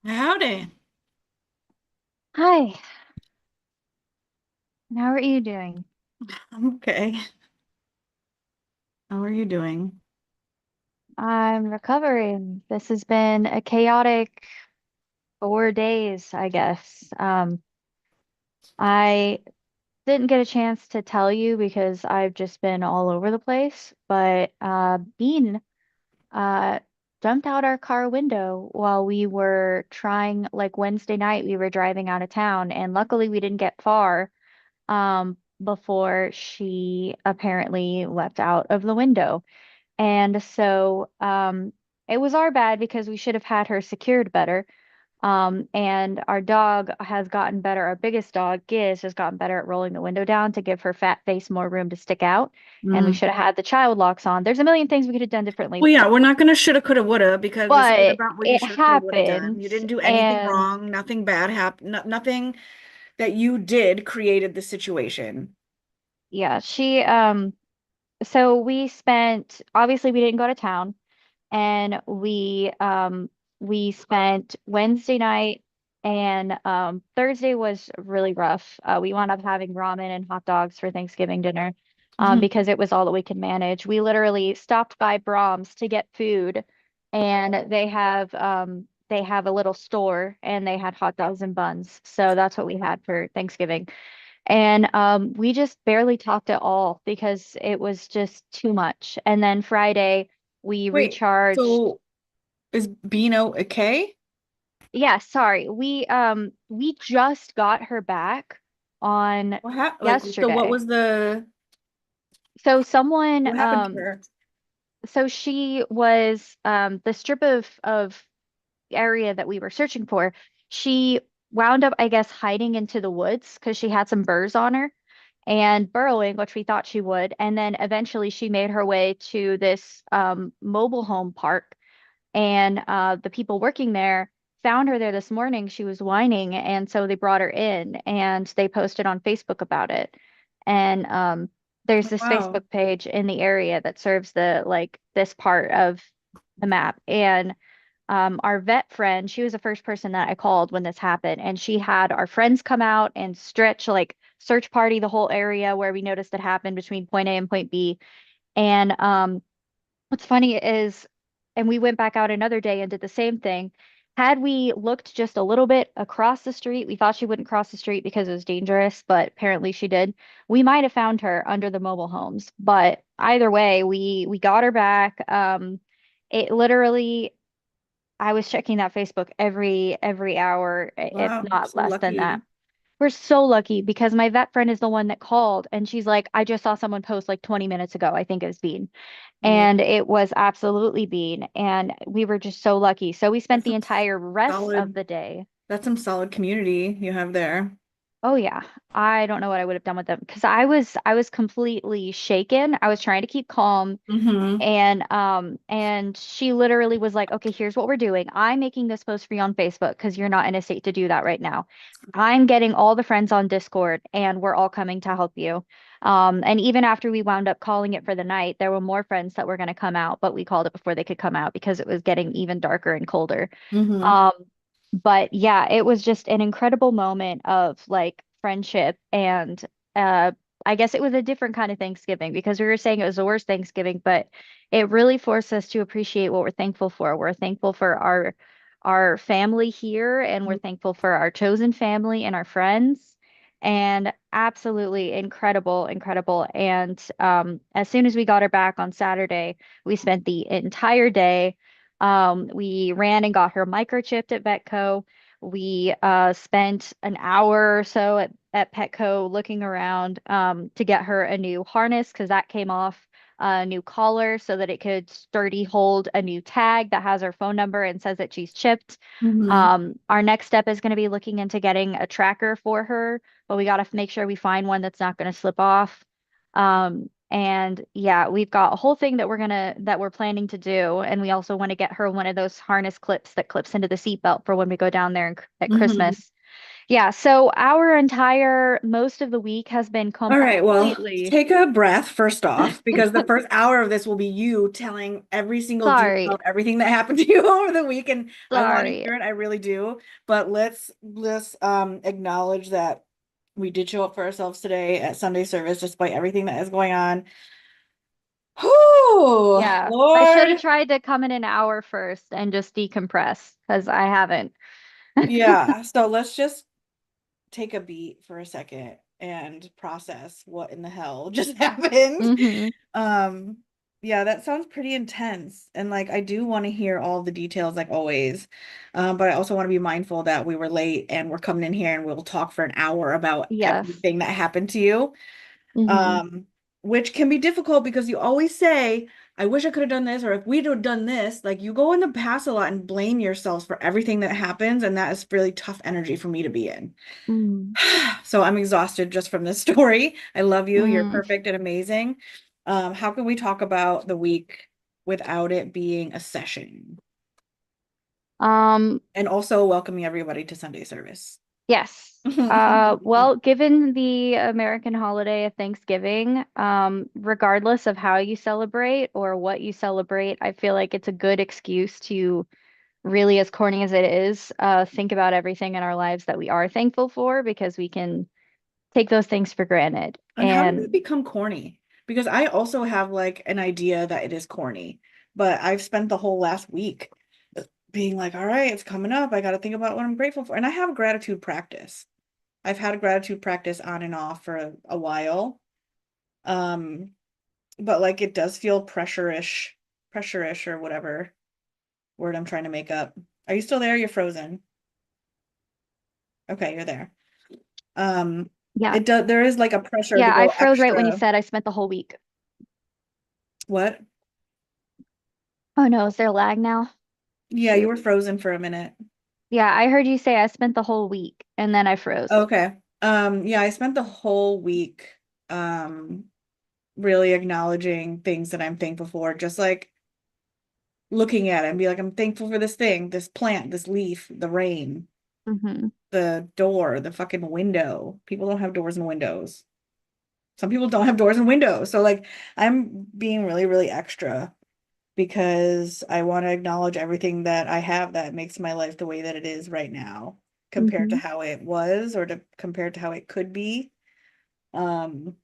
Howdy. Hi, how are you doing? I'm okay. How are you doing? I'm recovering. This has been a chaotic 4 days, I guess. I didn't get a chance to tell you because I've just been all over the place, but Bean uh jumped out our car window while we were trying, like Wednesday night, we were driving out of town, and luckily we didn't get far before she apparently leapt out of the window. And so it was our bad because we should have had her secured better. And our dog has gotten better. Our biggest dog, Giz, has gotten better at rolling the window down to give her fat face more room to stick out. And we Mm. should have had the child locks on. There's a million things we could have done differently, Well, yeah, we're not gonna shoulda, coulda, woulda because this isn't but about what you it shoulda, coulda, woulda done. happened. You didn't do anything And wrong. Nothing bad happened. Nothing that you did created the situation. yeah, so we spent, obviously we didn't go to town. And we spent Wednesday night, and Thursday was really rough. We wound up having ramen and hot dogs for Thanksgiving dinner Mhm. because it was all that we could manage. We literally stopped by Brahms to get food, and they have a little store, and they had hot dogs and buns. So that's what we had for Thanksgiving. And we just barely talked at all because it was just too much. And then Friday, we Wait, recharged. so is Beano a K? Yeah, sorry. We just got her back on What happened? Like, so what yesterday. was the So someone what happened to her? so she was the strip of area that we were searching for. She wound up, I guess, hiding into the woods because she had some burrs on her and burrowing, which we thought she would. And then eventually she made her way to this mobile home park. And the people working there found her there this morning. She was whining. And so they brought her in and they posted on Facebook about it. And there's this Wow. Facebook page in the area that serves the like this part of the map. And our vet friend, she was the first person that I called when this happened, and she had our friends come out and stretch, like search party the whole area where we noticed it happened between point A and point B. And what's funny is, and we went back out another day and did the same thing. Had we looked just a little bit across the street, we thought she wouldn't cross the street because it was dangerous, but apparently she did. We might have found her under the mobile homes, but either way, we got her back. It literally I was checking that Facebook every hour, if Wow. not So less than that. lucky. We're so lucky because my vet friend is the one that called, and she's like, I just saw someone post like 20 minutes ago. I think it was Bean. Yeah. And it was absolutely Bean. And we were just so lucky. So we spent That's the some entire rest of solid the day. that's some solid community you have there. Oh yeah. I don't know what I would have done with them because I was completely shaken. I was trying to keep calm. Mm-hmm. And she literally was like, okay, here's what we're doing. I'm making this post for you on Facebook because you're not in a state to do that right now. I'm getting all the friends on Discord and we're all coming to help you. And even after we wound up calling it for the night, there were more friends that were going to come out, but we called it before they could come out because it was getting even darker and colder. Mm-hmm. Um, but yeah, it was just an incredible moment of like friendship and uh I guess it was a different kind of Thanksgiving because we were saying it was the worst Thanksgiving, but it really forced us to appreciate what we're thankful for. We're thankful for our family here, and we're thankful for our chosen family and our friends. And absolutely incredible, incredible. And as soon as we got her back on Saturday, we spent the entire day. We ran and got her microchipped at Vetco. We spent an hour or so at Petco looking around to get her a new harness because that came off, a new collar so that it could sturdy hold a new tag that has her phone number and says that she's chipped. Mm-hmm. Our next step is going to be looking into getting a tracker for her, but we got to make sure we find one that's not going to slip off. And yeah, we've got a whole thing that we're planning to do, and we also want to get her one of those harness clips that clips into the seatbelt for when we go down there at Mm-hmm. Christmas. Yeah, so our entire most of the week has been All right, well, completely take a breath first off, because the first hour of this will be you telling every single detail sorry. of everything that happened to you over the week, and I want to Sorry. hear it. I really do. But let's acknowledge that we did show up for ourselves today at Sunday service, despite everything that is going on. Whew, Yeah. I should Lord. have tried to come in an hour first and just decompress because I haven't. Yeah, so let's just take a beat for a second and process what in the hell just happened. Hmm. Um, yeah, that sounds pretty intense. And like I do want to hear all the details like always. But I also want to be mindful that we were late and we're coming in here and we'll talk for an hour about Yes. everything that happened to you. Hmm. Um, which can be difficult because you always say, I wish I could have done this, or if we'd have done this, like you go in the past a lot and blame yourselves for everything that happens, and that is really tough energy for me to be in. Mm. So I'm exhausted just from this story. I love you. You're Mm. perfect and amazing. How can we talk about the week without it being a session? Um, And also welcoming everybody to Sunday service. yes. Well, given the American holiday of Thanksgiving, regardless of how you celebrate or what you celebrate, I feel like it's a good excuse to really, as corny as it is, think about everything in our lives that we are thankful for because we can take those things for granted. And how did it And become corny? Because I also have like an idea that it is corny, but I've spent the whole last week being like, all right, it's coming up. I got to think about what I'm grateful for. And I have a gratitude practice. I've had a gratitude practice on and off for a while. Um, but like it does feel pressure-ish or whatever word I'm trying to make up. Are you still there? You're frozen. Okay, you're there. Um, yeah, it does, there is like a pressure to yeah, I go froze right when you extra. said I spent the whole week. What? Oh no, is there a lag now? Yeah, you Shoot. were frozen for a minute. Yeah, I heard you say I spent the whole week and then I froze. Okay. Yeah, I spent the whole week um really acknowledging things that I'm thankful for, just like looking at it and be like, I'm thankful for this thing, this plant, this leaf, the rain, Hmm. the door, the fucking window. People don't have doors and windows. Some people don't have doors and windows. So like I'm being really, really extra because I want to acknowledge everything that I have that makes my life the way that it is right now compared to Hmm. how it was or to compared to how it could be. Um,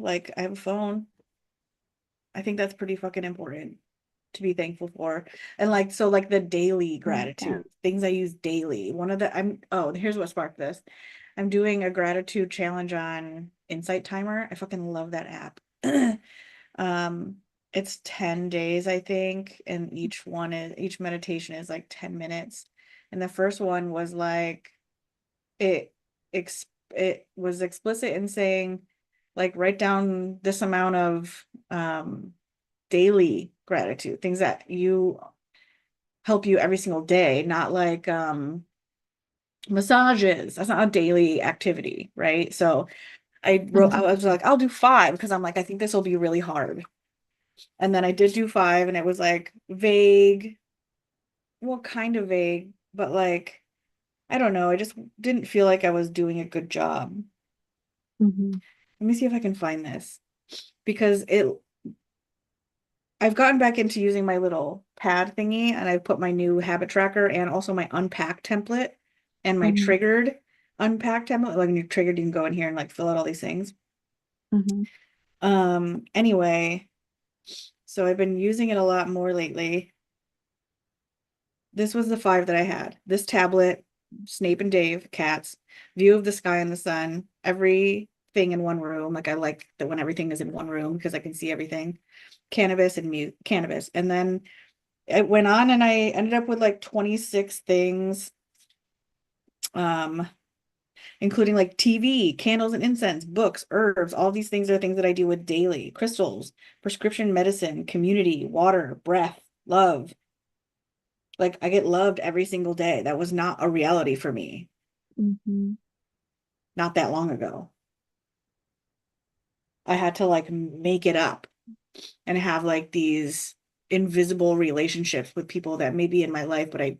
like I have a phone. I think that's pretty fucking important to be thankful for. And like so like the daily Yeah. gratitude, things I use daily. One of the I'm oh, here's what sparked this. I'm doing a gratitude challenge on Insight Timer. I fucking love that app. Um, it's 10 days, I think, and each meditation is like 10 minutes. And the first one was like it it was explicit in saying like write down this amount of daily gratitude, things that you help you every single day, not like massages. That's not a daily activity, right? So I Hmm. was like, I'll do five because I'm like, I think this will be really hard. And then I did do five, and it was like vague, well, kind of vague, but like, I don't know. I just didn't feel like I was doing a good job. Hmm. Let me see if I can find this because I've gotten back into using my little pad thingy, and I've put my new habit tracker and also my unpack template and my Hmm. triggered unpack template. Like when you're triggered, you can go in here and like fill out all these things. Hmm. Anyway, so I've been using it a lot more lately. This was the five that I had. This tablet, Snape and Dave, cats, view of the sky and the sun, everything in one room. Like I like that when everything is in one room because I can see everything. Cannabis and mute cannabis. And then it went on and I ended up with like 26 things, um, including like TV, candles and incense, books, herbs. All these things are things that I do with daily. Crystals, prescription medicine, community, water, breath, love. Like I get loved every single day. That was not a reality for me Hmm. not that long ago. I had to like make it up and have like these invisible relationships with people that may be in my life, but I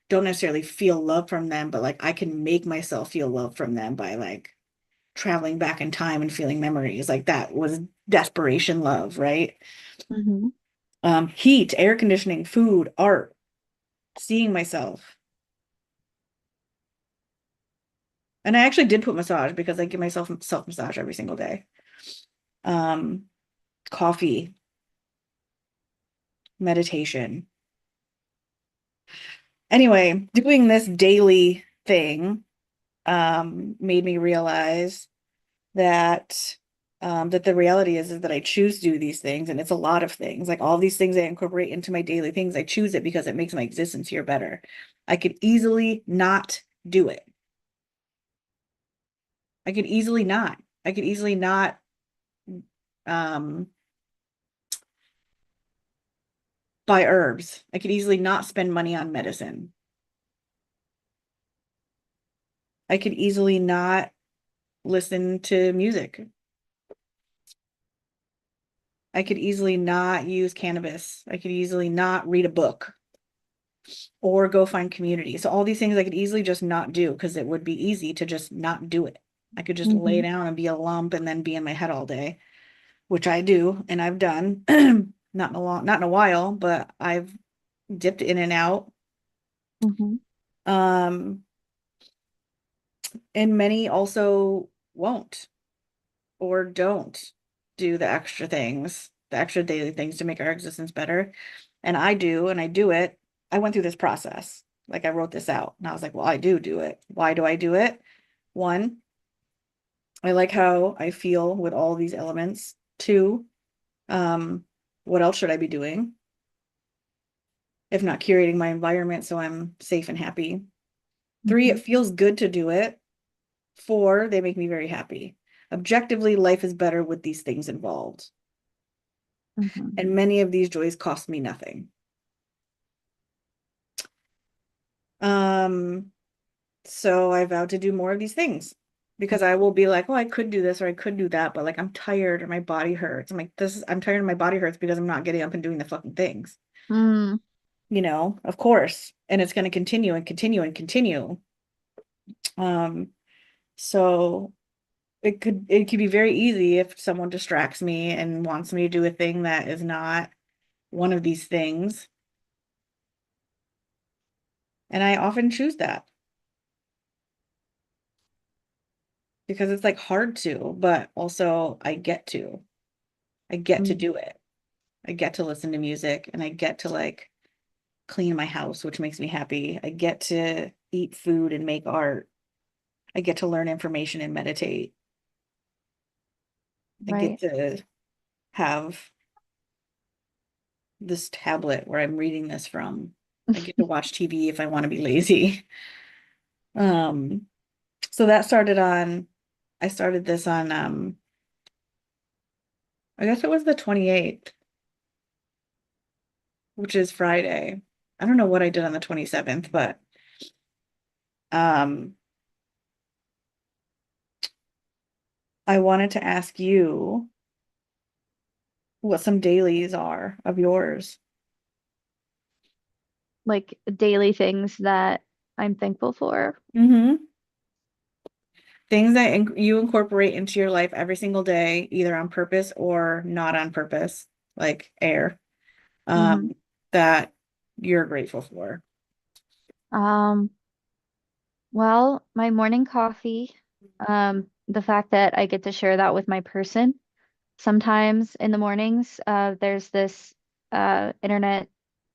don't necessarily feel love from them, but like I can make myself feel love from them by like traveling back in time and feeling memories. Like that was desperation love, right? Hmm. Heat, air conditioning, food, art, seeing myself. And I actually did put massage because I give myself self massage every single day. Um, Coffee, meditation. Anyway, doing this daily thing made me realize that that the reality is that I choose to do these things, and it's a lot of things. Like all these things I incorporate into my daily things, I choose it because it makes my existence here better. I could easily not do it. I could easily not. I could easily not um buy herbs. I could easily not spend money on medicine. I could easily not listen to music. I could easily not use cannabis. I could easily not read a book or go find community. So all these things I could easily just not do because it would be easy to just not do it. I could just lay Hmm. down and be a lump and then be in my head all day, which I do and I've done. Not in a while, but I've dipped in and out. Hmm. Um, and many also won't or don't do the extra things, the extra daily things to make our existence better. And I do, and I do it. I went through this process. Like I wrote this out and I was like, well, I do it. Why do I do it? One, I like how I feel with all these elements. Two, um, what else should I be doing if not curating my environment so I'm safe and happy? Three, Hmm. it feels good to do it. Four, they make me very happy. Objectively, life is better with these things involved. Hmm. And many of these joys cost me nothing. Um, so I vowed to do more of these things because I will be like, oh, I could do this or I could do that, but like I'm tired or my body hurts. I'm like, I'm tired and my body hurts because I'm not getting up and doing the fucking things, Mm. of course. And it's going to continue and continue and continue. Um, so it could be very easy if someone distracts me and wants me to do a thing that is not one of these things. And I often choose that because it's like hard to, but also I get to. I get to Mm. do it. I get to listen to music and I get to like clean my house, which makes me happy. I get to eat food and make art. I get to learn information and meditate. I get Right. to have this tablet where I'm reading this from. I get to watch TV if I want to be lazy. Um, so I started this on I guess it was the 28th, which is Friday. I don't know what I did on the 27th, but um I wanted to ask you what some dailies are of yours. Like daily things that I'm thankful for. Mm-hmm. Things that you incorporate into your life every single day, either on purpose or not on purpose, like air, Hmm. um, that you're grateful for. Um, well, my morning coffee, the fact that I get to share that with my person. Sometimes in the mornings, there's this internet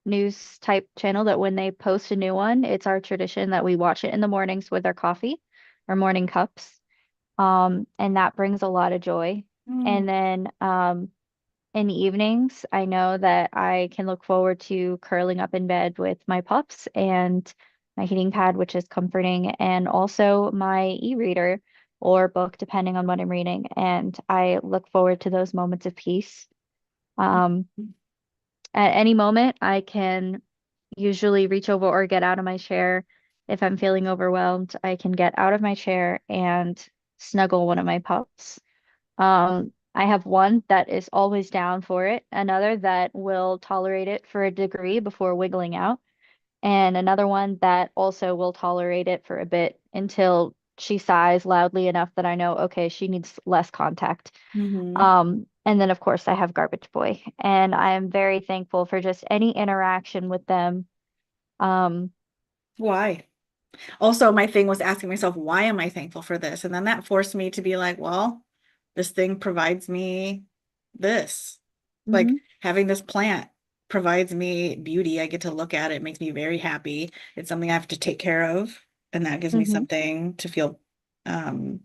news type channel that when they post a new one, it's our tradition that we watch it in the mornings with our coffee, our morning cups. And that brings a lot of joy. Mm, And then in the evenings, I know that I can look forward to curling up in bed with my pups and my heating pad, which is comforting, and also my e-reader or book, depending on what I'm reading. And I look forward to those moments of peace. Um, at any moment, I can usually reach over or get out of my chair. If I'm feeling overwhelmed, I can get out of my chair and snuggle one of my pups. I have one that is always down for it, another that will tolerate it for a degree before wiggling out, and another one that also will tolerate it for a bit until she sighs loudly enough that I know, okay, she needs less contact. Hmm. And then of course I have Garbage Boy, and I am very thankful for just any interaction with them. Um, Why? Also, my thing was asking myself, why am I thankful for this? And then that forced me to be like, well, this thing provides me this. Like mhm, having this plant provides me beauty. I get to look at it, makes me very happy. It's something I have to take care of, and that gives me mhm, something to feel um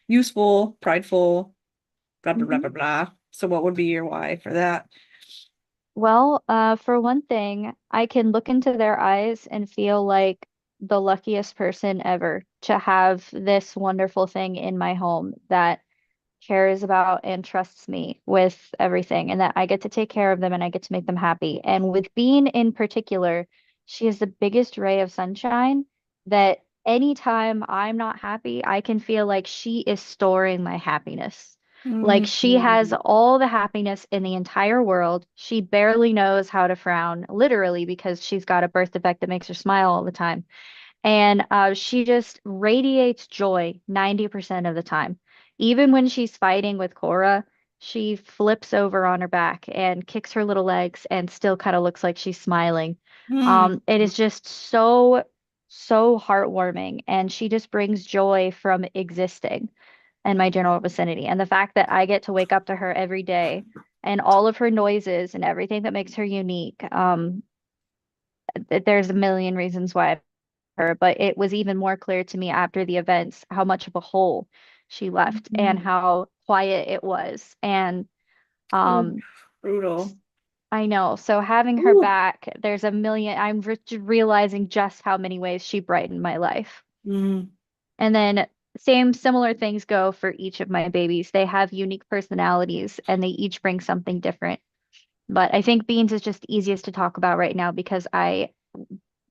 useful, prideful, blah blah blah mhm. blah blah. So what would be your why for that? Well, for one thing, I can look into their eyes and feel like the luckiest person ever to have this wonderful thing in my home that cares about and trusts me with everything, and that I get to take care of them and I get to make them happy. And with Bean in particular, she is the biggest ray of sunshine that anytime I'm not happy, I can feel like she is storing my happiness. Like she has Mhm. all the happiness in the entire world. She barely knows how to frown, literally, because she's got a birth defect that makes her smile all the time. And she just radiates joy 90% of the time. Even when she's fighting with Cora, she flips over on her back and kicks her little legs and still kind of looks like she's smiling. Mhm. It is just so, so heartwarming. And she just brings joy from existing in my general vicinity. And the fact that I get to wake up to her every day and all of her noises and everything that makes her unique. There's a million reasons why her, but it was even more clear to me after the events how much of a hole she left and Mhm. how quiet it was. And Ooh, um, brutal. I know. So having her Ooh. back, there's a million, I'm realizing just how many ways she brightened my life. Mm. And then same similar things go for each of my babies. They have unique personalities and they each bring something different. But I think Beans is just easiest to talk about right now because I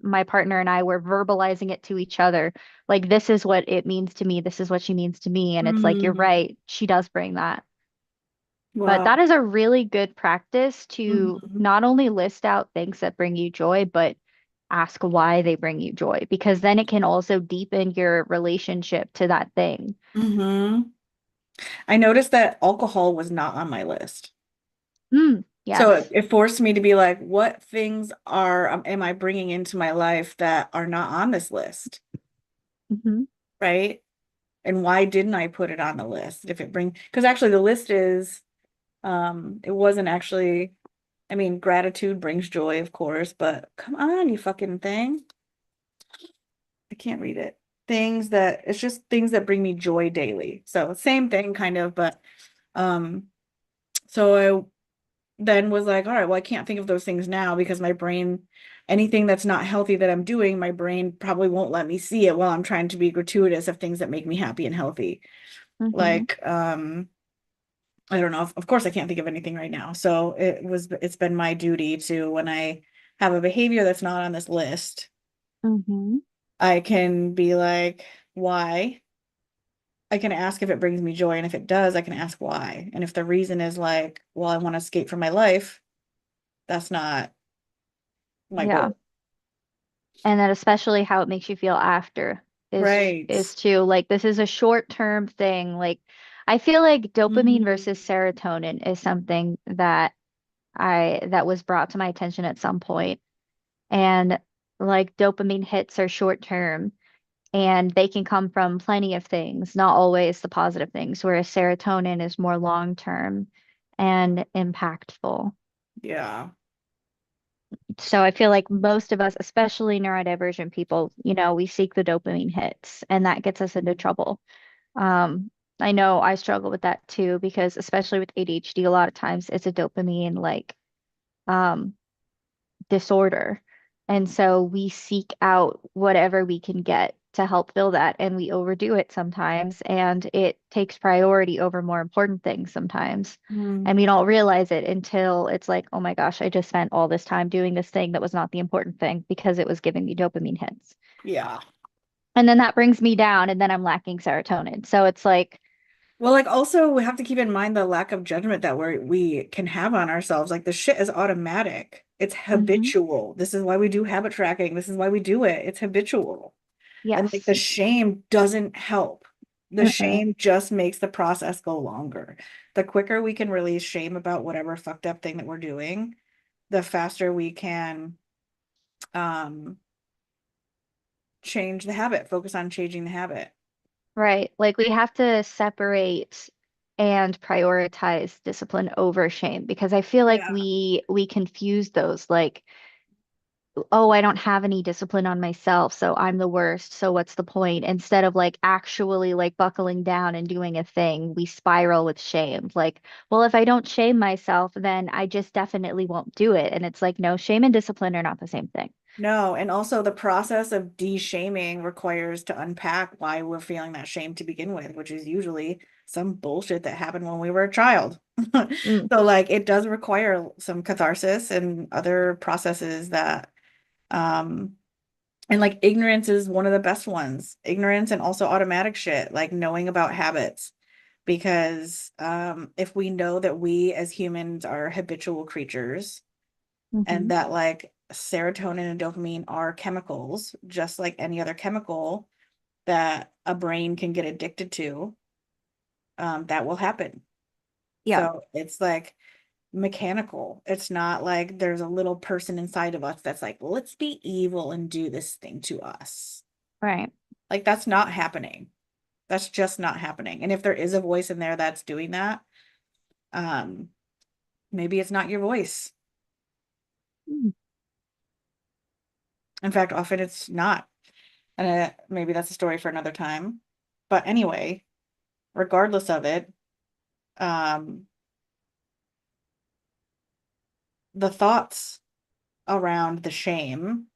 my partner and I were verbalizing it to each other. Like, this is what it means to me. This is what she means to me. And it's like, you're Mm. right. She does bring that. But Wow. that is a really good practice to Hmm. not only list out things that bring you joy, but ask why they bring you joy, because then it can also deepen your relationship to that thing. Hmm. I noticed that alcohol was not on my list. So it, Yes. it forced me to be like, what things are am I bringing into my life that are not on this list, Hmm. right? And why didn't I put it on the list? If it bring, because actually the list is, it wasn't actually, I mean, gratitude brings joy, of course, but come on, you fucking thing. I can't read it. Things that it's just things that bring me joy daily. So same thing kind of, but um, so I then was like, all right, well, I can't think of those things now because my brain, anything that's not healthy that I'm doing, my brain probably won't let me see it while I'm trying to be gratuitous of things that make me happy and healthy. Hmm. Like, I don't know. Of course, I can't think of anything right now. So it's been my duty to, when I have a behavior that's not on this list, Hmm. I can be like, why? I can ask if it brings me joy. And if it does, I can ask why. And if the reason is like, well, I want to escape from my life, that's not my Yeah. goal. And then especially how it makes you feel after Right. is too like this is a short-term thing. Like I feel like dopamine Mhm. versus serotonin is something that that was brought to my attention at some point. And like dopamine hits are short term and they can come from plenty of things, not always the positive things, whereas serotonin is more long term and impactful. Yeah. So I feel like most of us, especially neurodivergent people, we seek the dopamine hits and that gets us into trouble. Um, I know I struggle with that too because especially with ADHD, a lot of times it's a dopamine like um disorder. And so we seek out whatever we can get to help fill that and we overdo it sometimes and it takes priority over more important things sometimes. And Mm. we don't realize it until it's like, oh my gosh, I just spent all this time doing this thing that was not the important thing because it was giving me dopamine hits. Yeah. And then that brings me down, and then I'm lacking serotonin. So it's like, Well, like also we have to keep in mind the lack of judgment that we can have on ourselves. Like the shit is automatic. It's Hmm. habitual. This is why we do habit tracking. This is why we do it. It's habitual. And like the Yes. shame doesn't help. The Mm-mm. shame just makes the process go longer. The quicker we can release shame about whatever fucked up thing that we're doing, the faster we can um change the habit, focus on changing the habit. Right. Like we have to separate and prioritize discipline over shame because I feel like Yeah. we confuse those like, oh, I don't have any discipline on myself, so I'm the worst. So what's the point? Instead of like actually like buckling down and doing a thing, we spiral with shame. Like, well, if I don't shame myself, then I just definitely won't do it. And it's like, no, shame and discipline are not the same thing. No, and also the process of de-shaming requires to unpack why we're feeling that shame to begin with, which is usually some bullshit that happened when we were a child. Mm, So like it does require some catharsis and other processes that um and like ignorance is one of the best ones. Ignorance and also automatic shit, like knowing about habits. Because if we know that we as humans are habitual creatures, and hmm. that like serotonin and dopamine are chemicals, just like any other chemical that a brain can get addicted to, that will happen. Yeah, So it's like mechanical. It's not like there's a little person inside of us that's like, let's be evil and do this thing to us. right. Like that's not happening. That's just not happening. And if there is a voice in there that's doing that, um, maybe it's not your voice. Mm. In fact, often it's not. And maybe that's a story for another time. But anyway, regardless of it, um, the thoughts around the shame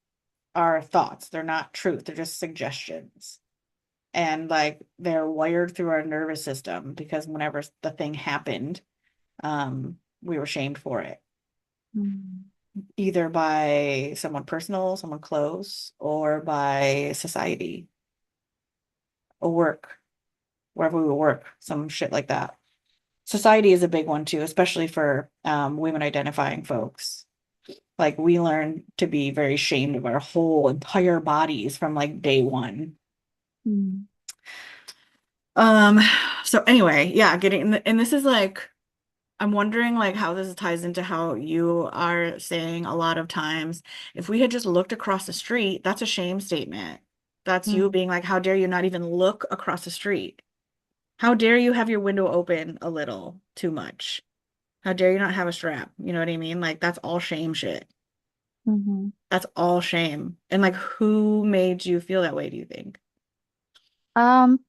are thoughts. They're not truth. They're just suggestions. And like they're wired through our nervous system because whenever the thing happened, we were shamed for it, Mm. either by someone personal, someone close, or by society or work, wherever we work, some shit like that. Society is a big one too, especially for women identifying folks. Like we learn to be very ashamed of our whole entire bodies from like day one. Mm. Um, so anyway, yeah, and this is like I'm wondering like how this ties into how you are saying a lot of times, if we had just looked across the street, that's a shame statement. That's you Mm. being like, how dare you not even look across the street? How dare you have your window open a little too much? How dare you not have a strap? You know what I mean? Like that's all shame shit. Hmm. That's all shame. And like who made you feel that way, do you think? Um,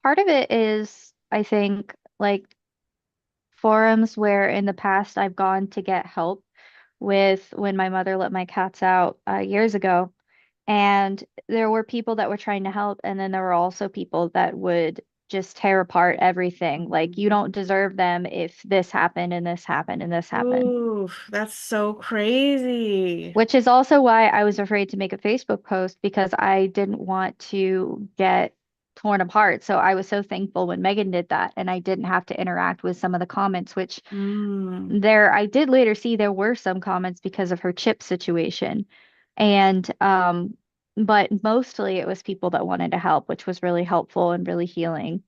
Part of it is, I think, like forums where in the past I've gone to get help with when my mother let my cats out years ago. And there were people that were trying to help, and then there were also people that would just tear apart everything. Like, you don't deserve them if this happened and this happened and this happened. Ooh, that's so crazy. Which is also why I was afraid to make a Facebook post because I didn't want to get torn apart. So I was so thankful when Megan did that and I didn't have to interact with some of the comments, which Mm, I did later see there were some comments because of her chip situation. And but mostly it was people that wanted to help, which was really helpful and really healing.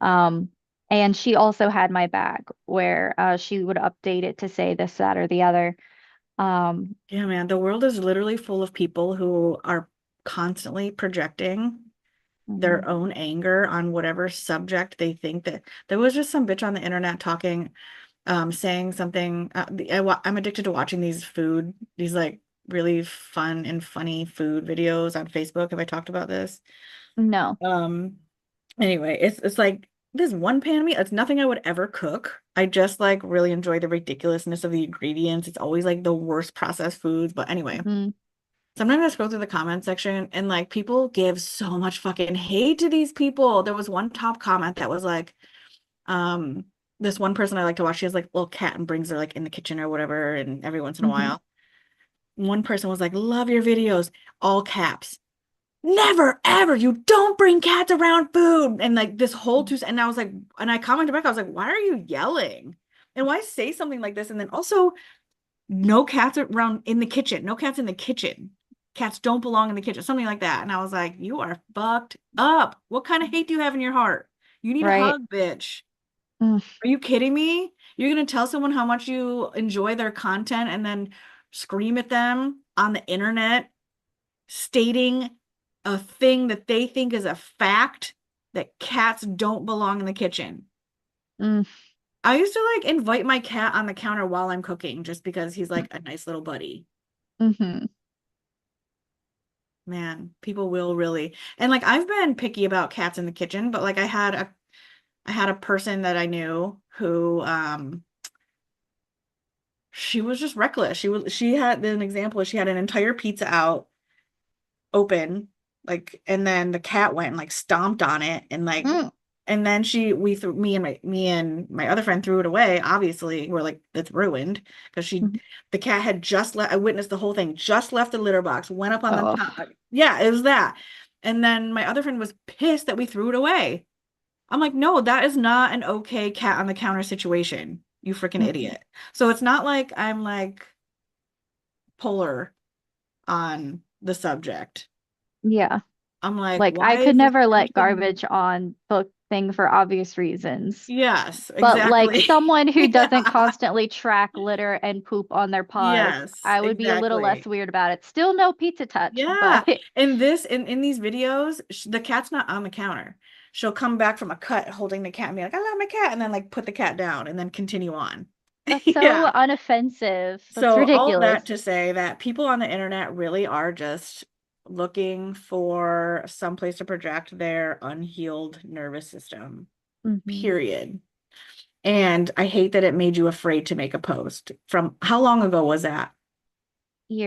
Um and she also had my back where she would update it to say this, that, or the other. Um yeah, man, the world is literally full of people who are constantly projecting their mhm, own anger on whatever subject they think that there was just some bitch on the internet talking, saying something. I'm addicted to watching these like really fun and funny food videos on Facebook. Have I talked about this? no. Um, Anyway, it's like this one pan of meat. It's nothing I would ever cook. I just like really enjoy the ridiculousness of the ingredients. It's always like the worst processed foods. But anyway, Mhm, sometimes I scroll through the comment section and like people give so much fucking hate to these people. There was one top comment that was like, um, this one person I like to watch, she has like a little cat and brings her like in the kitchen or whatever, and every once in a mhm, while. One person was like, love your videos, all caps. Never ever, you don't bring cats around food. And like this whole two, and I was like, and I commented back, I was like, why are you yelling? And why say something like this? And then also, no cats around in the kitchen. No cats in the kitchen. Cats don't belong in the kitchen. Something like that. And I was like, you are fucked up. What kind of hate do you have in your heart? You need a Right. hug, bitch. Mm, Are you kidding me? You're gonna tell someone how much you enjoy their content and then scream at them on the internet, stating a thing that they think is a fact that cats don't belong in the kitchen. mm, I used to like invite my cat on the counter while I'm cooking just because he's like a nice little buddy. hmm Man, people will really. And like I've been picky about cats in the kitchen, but like I had a person that I knew who she was just reckless. She had an example. She had an entire pizza out open, like, and then the cat went and like stomped on it and like, mm, and then we threw me and my other friend threw it away. Obviously, we're like, it's ruined because mhm. the cat had just left. I witnessed the whole thing. Just left the litter box, went up on the Oh, top. Yeah, it was that. And then my other friend was pissed that we threw it away. I'm like, no, that is not an okay cat on the counter situation. You freaking mhm. idiot. So it's not like I'm like polar on the subject. Yeah. I'm like, Like I why could is this never let person? garbage on the thing for obvious reasons. Yes, But like exactly. someone who doesn't Yeah. constantly track litter and poop on their paws, Yes, I would be a little less exactly. weird about it. Still no pizza touch, Yeah. but In these videos, the cat's not on the counter. She'll come back from a cut holding the cat and be like, I love my cat, and then like put the cat down and then continue on. that's so Yeah. unoffensive. That's So all of ridiculous. that to say that people on the internet really are just looking for some place to project their unhealed nervous system, Hmm period. And I hate that it made you afraid to make a post. From how long ago was that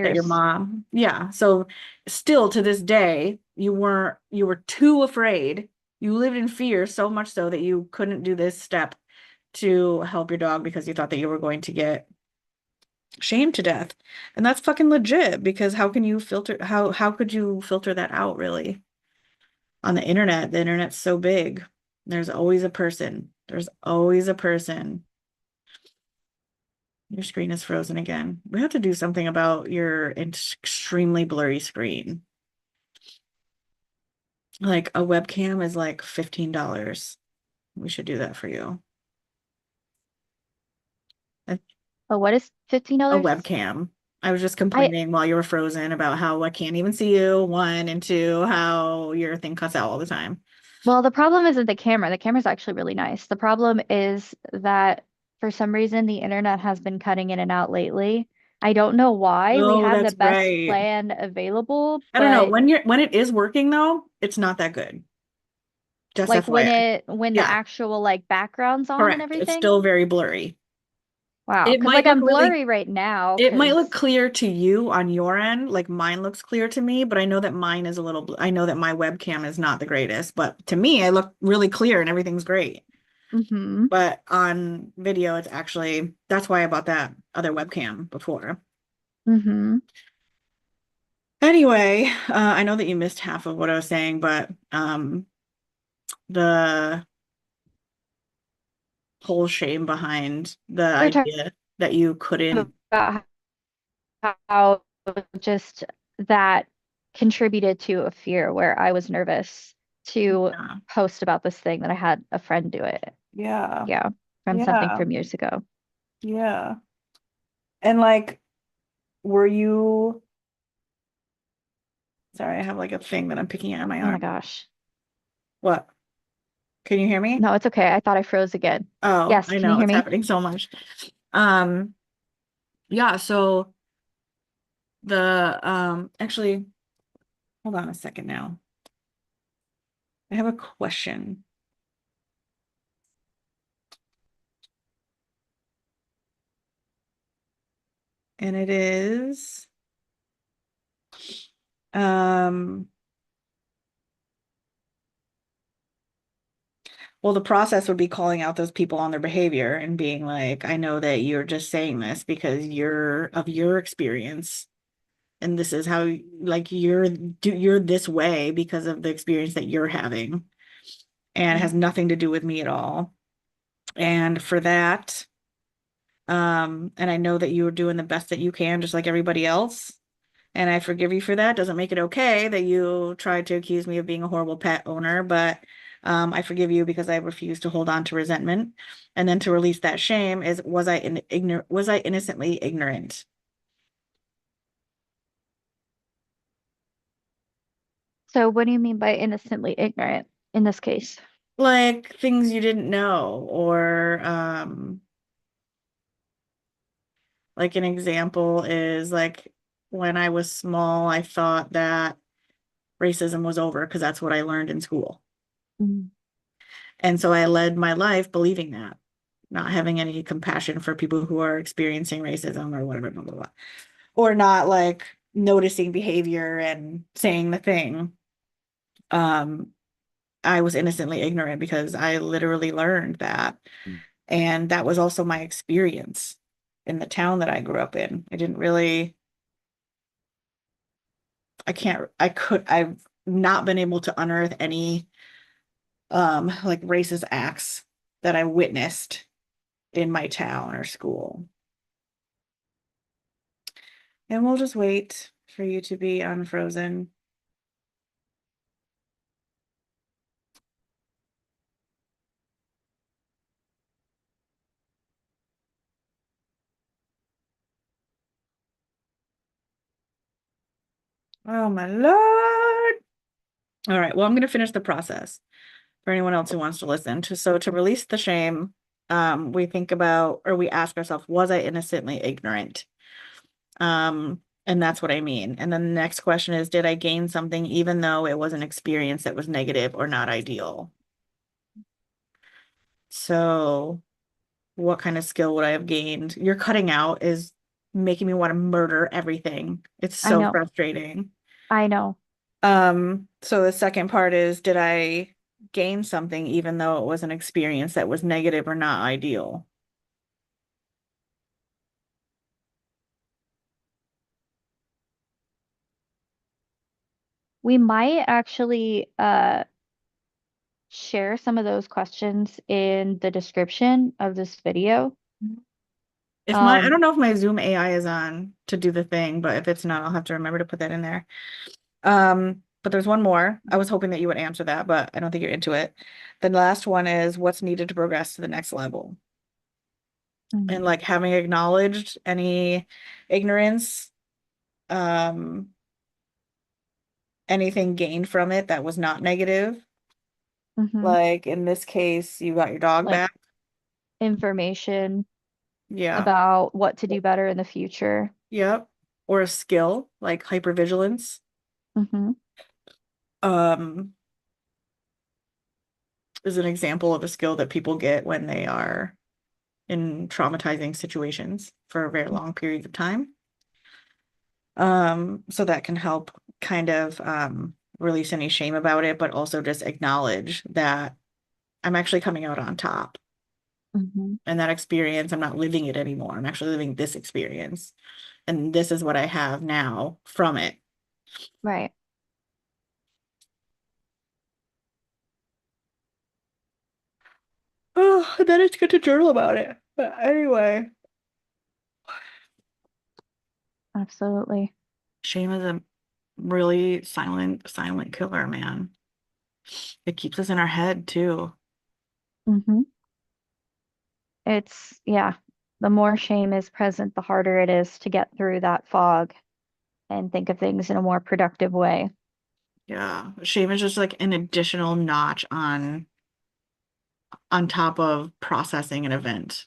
your Years. mom? Yeah. So still to this day, you were too afraid. You lived in fear so much so that you couldn't do this step to help your dog because you thought that you were going to get shamed to death. And that's fucking legit because how could you filter that out really? On the internet, the internet's so big. There's always a person. There's always a person. Your screen is frozen again. We have to do something about your extremely blurry screen. Like a webcam is like $15. We should do that for you. A, Oh, what is a $15? webcam. I was just I complaining while you were frozen about how I can't even see you, one, and two, how your thing cuts out all the time. Well, the problem isn't the camera. The camera's actually really nice. The problem is that for some reason the internet has been cutting in and out lately. I don't know why. We Oh, had the that's best right. plan available, I don't know. but When it is working though, it's not that good. Just like FYI. when the Yeah, actual like background's on and correct. It's everything. still very blurry. Wow, It 'cause might like look I'm really blurry right now It might look 'cause clear to you on your end, like mine looks clear to me, but I know that mine is a little, I know that my webcam is not the greatest, but to me, I look really clear and everything's great. hmm But on video, it's actually, that's why I bought that other webcam before. hmm Anyway, I know that you missed half of what I was saying, but the whole shame behind the We were talking idea that you couldn't, about how just that contributed to a fear where I was nervous to uh, post about this thing that I had a friend do it. yeah, Yeah, from something yeah, from years ago. yeah. And like, were you, sorry, I have like a thing that I'm picking at my Oh my arm. gosh. What? Can you hear me? No, it's okay. I thought I froze again. Oh, Yes, I can you know hear it's me? happening so much. Um, yeah, so actually, hold on a second now. I have a question. And it is, um, well, the process would be calling out those people on their behavior and being like, I know that you're just saying this because you're of your experience. And this is how like you're this way because of the experience that you're having. And it has Mhm. nothing to do with me at all. And for that, And I know that you were doing the best that you can, just like everybody else. And I forgive you for that. Doesn't make it okay that you tried to accuse me of being a horrible pet owner, but I forgive you because I refuse to hold on to resentment. And then to release that shame is was I innocently ignorant? So what do you mean by innocently ignorant in this case? Like things you didn't know, or like an example is like when I was small, I thought that racism was over because that's what I learned in school. Mm. And so I led my life believing that, not having any compassion for people who are experiencing racism or whatever, blah, blah, blah. Or not like noticing behavior and saying the thing. Um, I was innocently ignorant because I literally learned that. And that was also my experience in the town that I grew up in. I didn't really, I can't, I could, I've not been able to unearth any like racist acts that I witnessed in my town or school. And we'll just wait for you to be unfrozen. Oh my Lord. All right. Well, I'm going to finish the process for anyone else who wants to listen. So to release the shame, we think about or we ask ourselves, was I innocently ignorant? And that's what I mean. And then the next question is, did I gain something even though it was an experience that was negative or not ideal? So what kind of skill would I have gained? Your cutting out is making me want to murder everything. It's I so know. frustrating. I know. So the second part is, did I gain something even though it was an experience that was negative or not ideal? We might actually share some of those questions in the description of this video. I Um, don't know if my Zoom AI is on to do the thing, but if it's not, I'll have to remember to put that in there. But there's one more. I was hoping that you would answer that, but I don't think you're into it. The last one is what's needed to progress to the next level. mm, And like having acknowledged any ignorance, um, anything gained from it that was not negative. mhm. Like in this case, you got your dog Like back. information Yeah. about what to do better in the future. Yep. Or a skill like hypervigilance. Hmm. Um, is an example of a skill that people get when they are in traumatizing situations for very long periods of time. So that can help kind of release any shame about it, but also just acknowledge that I'm actually coming out on top. Hmm. And that experience, I'm not living it anymore. I'm actually living this experience. And this is what I have now from it. Right. Oh, and then it's good to journal about it. But anyway, Absolutely. shame is a really silent killer, man. It keeps us in our head too. Hmm. Yeah, the more shame is present, the harder it is to get through that fog and think of things in a more productive way. Yeah. Shame is just like an additional notch on top of processing an event.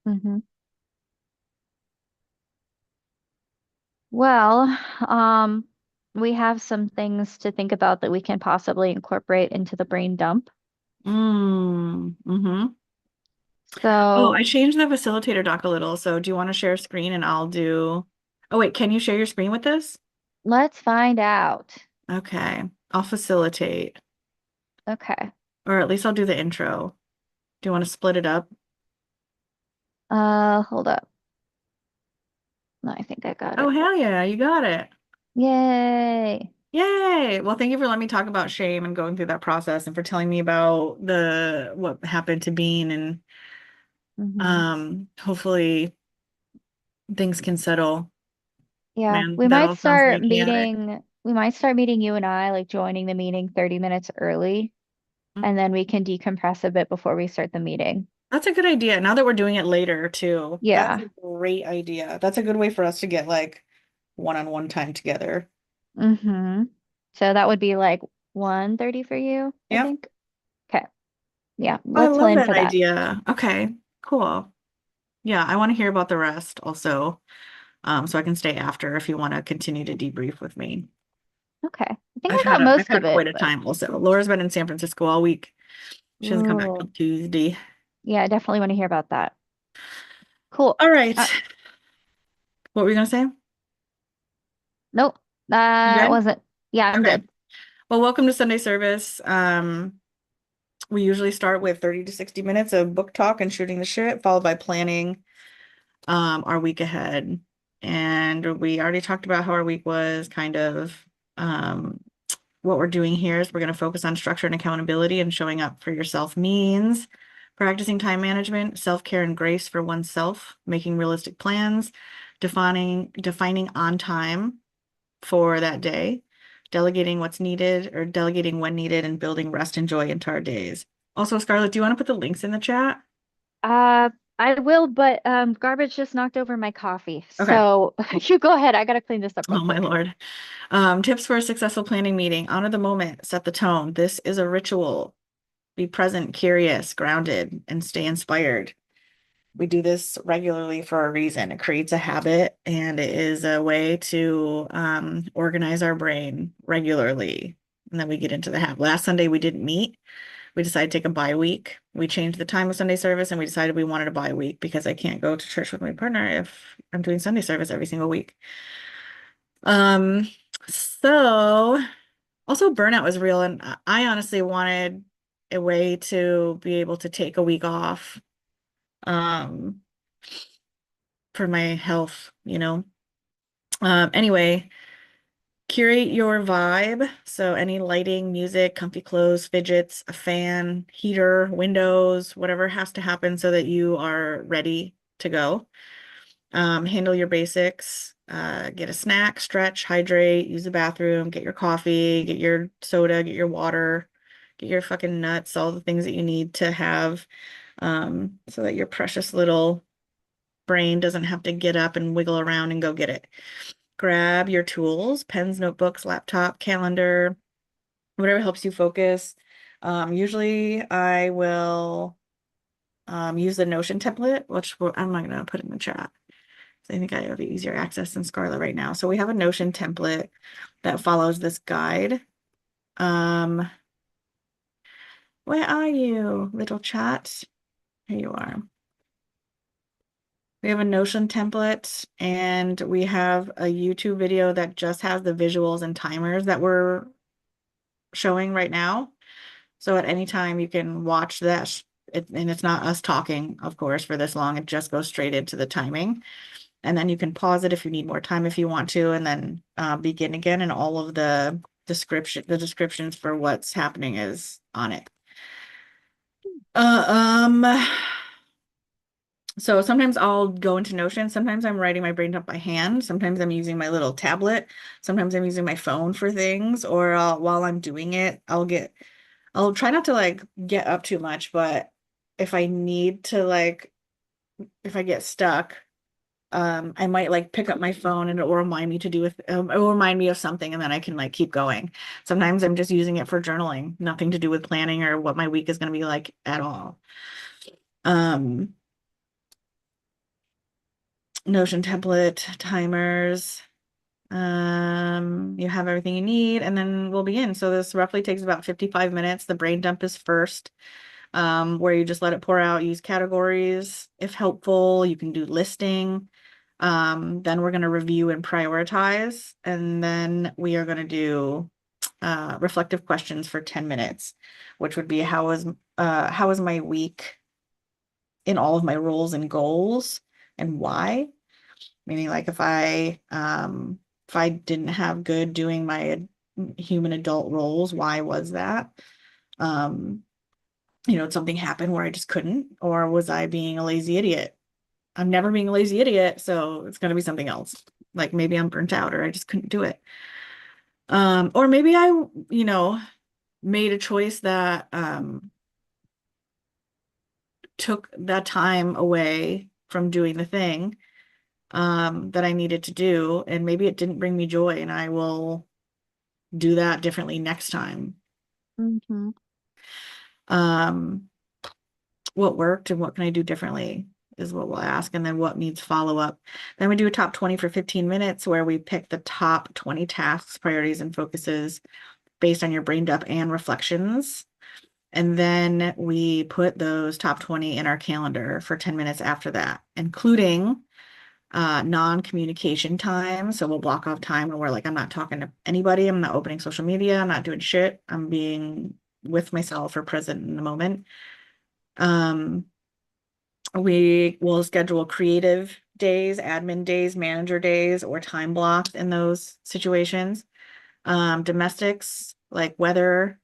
Hmm. Well, um, we have some things to think about that we can possibly incorporate into the brain dump. Mm-hmm. Oh, I So changed the facilitator doc a little. So do you want to share a screen and I'll do... Oh, wait, can you share your screen with this? let's find out. Okay. I'll facilitate, Okay. or at least I'll do the intro. Do you want to split it up? Hold up. No, I think I got Oh, it. hell yeah, you got it. Yay. Yay. Well, thank you for letting me talk about shame and going through that process and for telling me about the what happened to Bean and Hmm. hopefully things can settle. Yeah, Man, that all sounds pretty chaotic. we might start meeting you and I, like joining the meeting 30 minutes early, and then we can decompress a bit before we start the meeting. That's a good idea. Now that we're doing it later too, that's Yeah. a great idea. That's a good way for us to get like one-on-one time together. Mm-hmm. So that would be like 1:30 for you, I Yep. think. Okay. Yeah, I let's love plan that for that. idea. Okay, cool. Yeah, I want to hear about the rest also. So I can stay after if you want to continue to debrief with me. Okay. I think I got I've most of had it, quite a but time also. Laura's been in San Francisco all week. She doesn't come back till ooh, Tuesday. yeah, I definitely want to hear about that. Cool. All right. Uh, What were you gonna say? nope. You That good? wasn't. Yeah, I'm Okay. good. Well, welcome to Sunday service. We usually start with 30 to 60 minutes of book talk and shooting the shit, followed by planning our week ahead. And we already talked about how our week was kind of um what we're doing here is we're going to focus on structure and accountability, and showing up for yourself means practicing time management, self-care and grace for oneself, making realistic plans, defining on time for that day, delegating what's needed or delegating when needed, and building rest and joy into our days. Also, Scarlett, do you want to put the links in the chat? Uh, I will, but garbage just knocked over my coffee. Okay. So you go ahead. I gotta clean this up real Oh my quick. Lord. Tips for a successful planning meeting. Honor the moment, set the tone. This is a ritual. Be present, curious, grounded, and stay inspired. We do this regularly for a reason. It creates a habit, and it is a way to organize our brain regularly. And then we get into the habit. Last Sunday, we didn't meet. We decided to take a bye week. We changed the time of Sunday service, and we decided we wanted a bye week because I can't go to church with my partner if I'm doing Sunday service every single week. Um, so also burnout was real, and I honestly wanted a way to be able to take a week off um for my health, you know. Anyway, curate your vibe. So any lighting, music, comfy clothes, fidgets, a fan, heater, windows, whatever has to happen so that you are ready to go. Handle your basics, get a snack, stretch, hydrate, use the bathroom, get your coffee, get your soda, get your water, get your fucking nuts, all the things that you need to have, so that your precious little brain doesn't have to get up and wiggle around and go get it. Grab your tools, pens, notebooks, laptop, calendar, whatever helps you focus. Usually I will use the Notion template, which I'm not going to put in the chat. I think I have easier access than Scarlett right now. So we have a Notion template that follows this guide. Um, where are you, little chat? Here you are. We have a Notion template, and we have a YouTube video that just has the visuals and timers that we're showing right now. So at any time you can watch that. And it's not us talking, of course, for this long. It just goes straight into the timing. And then you can pause it if you need more time if you want to, and then begin again. And all of the descriptions for what's happening is on it. Uh, um, so sometimes I'll go into Notion. Sometimes I'm writing my brain up by hand. Sometimes I'm using my little tablet. Sometimes I'm using my phone for things, or while I'm doing it, I'll try not to like get up too much, but if I need to like, if I get stuck, I might like pick up my phone and it will remind me to do with, it will remind me of something, and then I can like keep going. Sometimes I'm just using it for journaling, nothing to do with planning or what my week is going to be like at all. Um, Notion template, timers, you have everything you need, and then we'll begin. So this roughly takes about 55 minutes. The brain dump is first, where you just let it pour out, use categories if helpful. You can do listing. Then we're going to review and prioritize, and then we are going to do reflective questions for 10 minutes, which would be how was my week in all of my roles and goals, and why? Meaning like if I didn't have good doing my human adult roles, why was that? Um, did something happen where I just couldn't, or was I being a lazy idiot? I'm never being a lazy idiot, so it's gonna be something else. Like maybe I'm burnt out or I just couldn't do it. Or maybe I, made a choice that took that time away from doing the thing that I needed to do, and maybe it didn't bring me joy, and I will do that differently next time. Hmm. Um, what worked and what can I do differently is what we'll ask, and then what needs follow up. Then we do a top 20 for 15 minutes where we pick the top 20 tasks, priorities, and focuses based on your brain dump and reflections. And then we put those top 20 in our calendar for 10 minutes after that, including non-communication time. So we'll block off time where we're like, I'm not talking to anybody. I'm not opening social media. I'm not doing shit. I'm being with myself or present in the moment. Um, we will schedule creative days, admin days, manager days, or time blocks in those situations. Domestics like weather.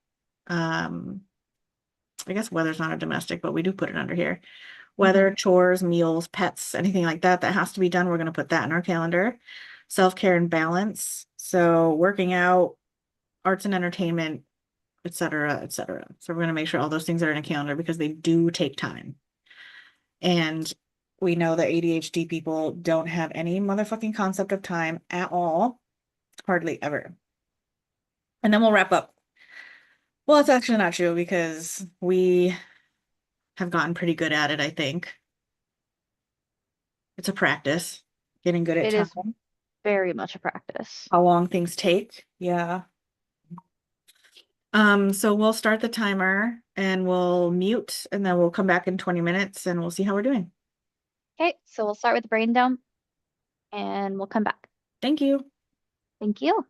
Um, I guess weather's not a domestic, but we do put it under here. Hmm. Weather, chores, meals, pets, anything like that that has to be done, we're going to put that in our calendar. Self-care and balance. So working out, arts and entertainment, et cetera, et cetera. So we're going to make sure all those things are in a calendar because they do take time. And we know that ADHD people don't have any motherfucking concept of time at all, hardly ever. And then we'll wrap up. Well, it's actually not true because we have gotten pretty good at it, I think. It's a practice, getting good at It is time, very much a practice. how long things take. Yeah. So we'll start the timer and we'll mute and then we'll come back in 20 minutes and we'll see how we're doing. Okay, so we'll start with the brain dump and we'll come back. Thank you. Thank you.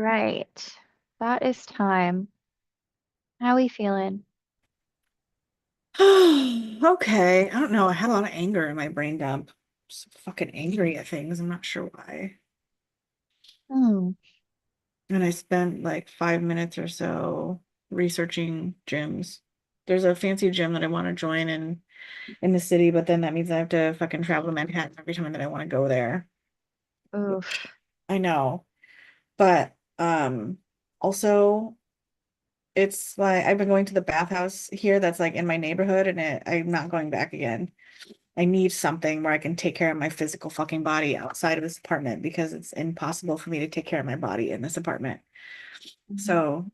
right. That is time. How we feeling? Okay. I don't know. I had a lot of anger in my brain dump. So fucking angry at things. I'm not sure why. Hmm. And I spent like 5 minutes or so researching gyms. There's a fancy gym that I want to join in the city, but then that means I have to fucking travel to Manhattan every time that I want to go there. Oof. I know. But also it's like I've been going to the bathhouse here that's like in my neighborhood and I'm not going back again. I need something where I can take care of my physical fucking body outside of this apartment because it's impossible for me to take care of my body in this apartment. Mhm. So,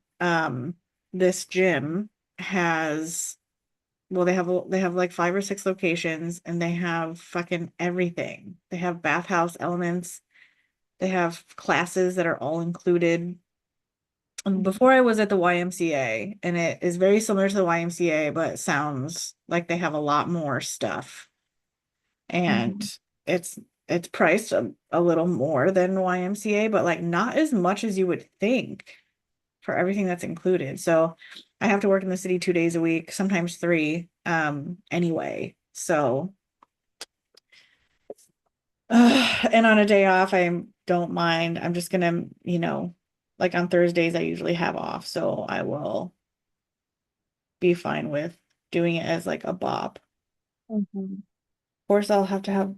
this gym has, well, they have like 5 or 6 locations and they have fucking everything. They have bathhouse elements. They have classes that are all included. And Mhm. before I was at the YMCA, and it is very similar to the YMCA, but it sounds like they have a lot more stuff. And Mhm. it's it's priced a little more than YMCA, but like not as much as you would think for everything that's included. So I have to work in the city 2 days a week, sometimes three, anyway. So and on a day off, I don't mind. I'm just gonna, like on Thursdays, I usually have off, so I will be fine with doing it as like a bop. Mhm. Of course, I'll have to have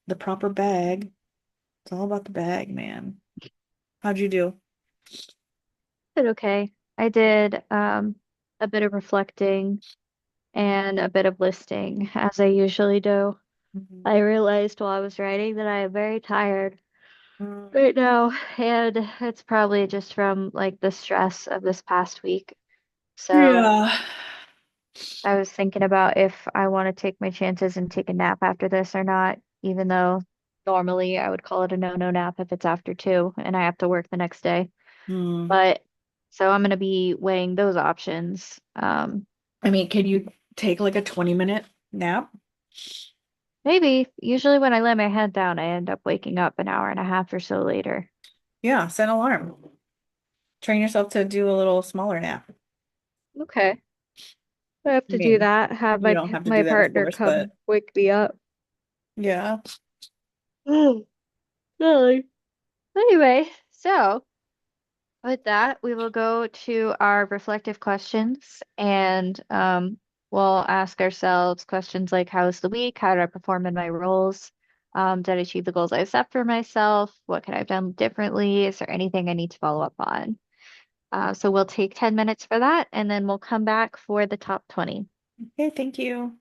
the proper bag. It's all about the bag, man. How'd you do? But okay. I did a bit of reflecting and a bit of listing, as I usually do. Mhm. I realized while I was writing that I am very tired Mm. right now, and it's probably just from like the stress of this past week. So Yeah. I was thinking about if I want to take my chances and take a nap after this or not, even though normally I would call it a no-no nap if it's after 2 and I have to work the next day. Hmm. But so I'm going to be weighing those options. I mean, can you take like a 20-minute nap? Maybe usually when I lay my head down, I end up waking up an hour and a half or so later. Yeah, set an alarm. Train yourself to do a little smaller nap. Okay. I have I to do mean, that. Have you my don't have to my do that, of partner course, but come wake me up. yeah. Oh, really? Anyway, so with that, we will go to our reflective questions and we'll ask ourselves questions like how was the week? How did I perform in my roles? Did I achieve the goals I set for myself? What could I have done differently? Is there anything I need to follow up on? So we'll take 10 minutes for that and then we'll come back for the top 20. Okay, thank you.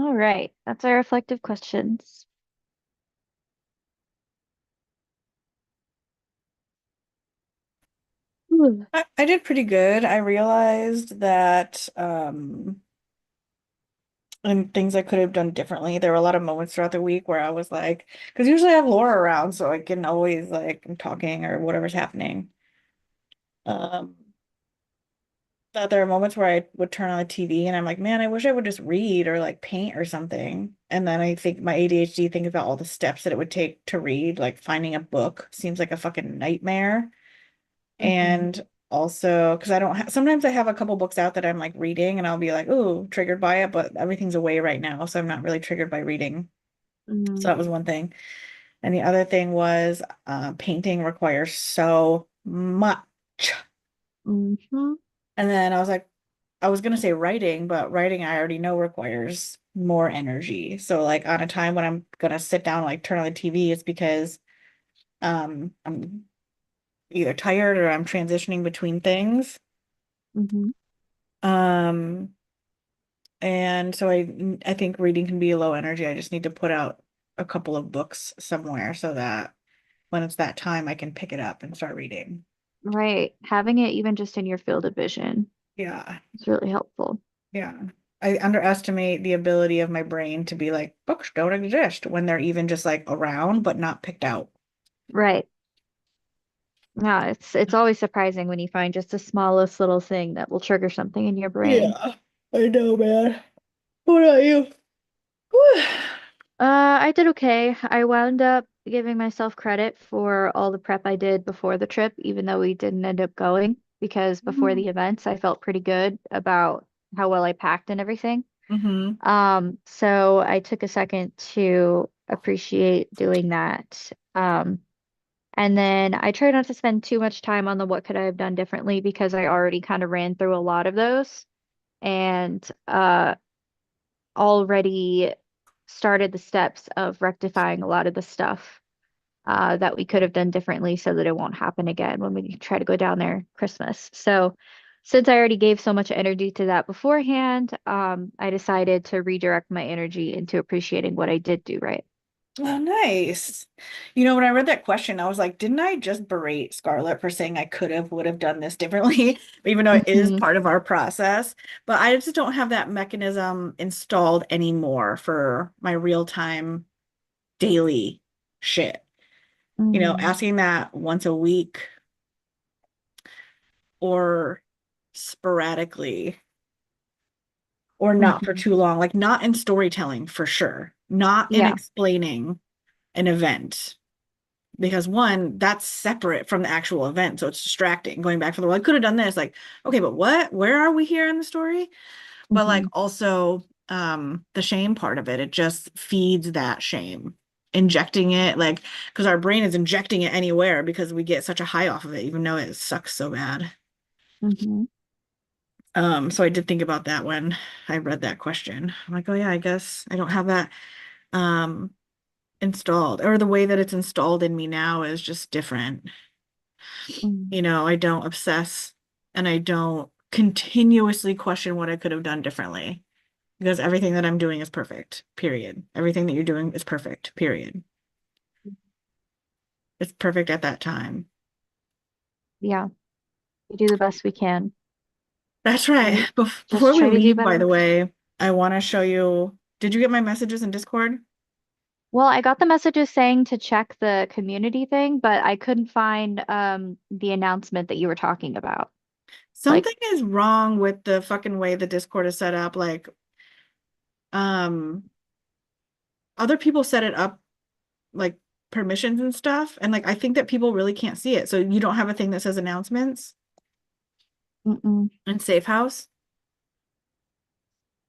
All right. That's our reflective questions. Ooh. I did pretty good. I realized that and things I could have done differently. There were a lot of moments throughout the week where I was like, because usually I have Laura around, so I can always like I'm talking or whatever's happening. Um, that there are moments where I would turn on the TV and I'm like, man, I wish I would just read or like paint or something. And then I think my ADHD thinks about all the steps that it would take to read, like finding a book seems like a fucking nightmare. Hmm. And also, because I don't have, sometimes I have a couple books out that I'm like reading and I'll be like, ooh, triggered by it, but everything's away right now. So I'm not really triggered by reading. So Mm-hmm. that was one thing. And the other thing was painting requires so much. Mm-hmm. And then I was like, I was gonna say writing, but writing I already know requires more energy. So like on a time when I'm gonna sit down and like turn on the TV, it's because I'm either tired or I'm transitioning between things. Mm-hmm. Um and so I think reading can be low energy. I just need to put out a couple of books somewhere so that when it's that time I can pick it up and start reading. Right. Having it even just in your field of vision Yeah. is really helpful. Yeah. I underestimate the ability of my brain to be like, books don't exist when they're even just like around but not picked out. Right. Yeah, it's always surprising when you find just the smallest little thing that will trigger something in your brain. Yeah, I know, man. What about you? Whew. I did okay. I wound up giving myself credit for all the prep I did before the trip, even though we didn't end up going, because before the events, I felt pretty good about how well I packed and everything. Mm-hmm. So I took a second to appreciate doing that. And then I try not to spend too much time on the what could I have done differently because I already kind of ran through a lot of those and already started the steps of rectifying a lot of the stuff that we could have done differently so that it won't happen again when we try to go down there Christmas. So since I already gave so much energy to that beforehand, I decided to redirect my energy into appreciating what I did do right. Oh, nice. You know, when I read that question, I was like, didn't I just berate Scarlett for saying I could have, would have done this differently, even though it is Hmm. part of our process? But I just don't have that mechanism installed anymore for my real-time daily shit. You know, Mm. asking that once a week or sporadically or not for Hmm. too long, like not in storytelling for sure, not in Yeah. explaining an event. Because one, that's separate from the actual event. So it's distracting. Going back to the, well, I could have done this. Like, okay, but what? Where are we here in the story? But like Hmm. also the shame part of it, it just feeds that shame. Injecting it, like, because our brain is injecting it anywhere because we get such a high off of it, even though it sucks so bad. Hmm. So I did think about that when I read that question. I'm like, oh yeah, I guess I don't have that um installed, or the way that it's installed in me now is just different. Mm. You know, I don't obsess and I don't continuously question what I could have done differently because everything that I'm doing is perfect, period. Everything that you're doing is perfect, period. It's perfect at that time. Yeah. We do the best we can, That's right. right? Before Just we try to do leave, by better. the way, I want to show you. Did you get my messages in Discord? Well, I got the messages saying to check the community thing, but I couldn't find the announcement that you were talking about. Like, Something is wrong with the fucking way the Discord is set up. Like, um, other people set it up like permissions and stuff, and like I think that people really can't see it. So you don't have a thing that says announcements mm-mm, in Safe House?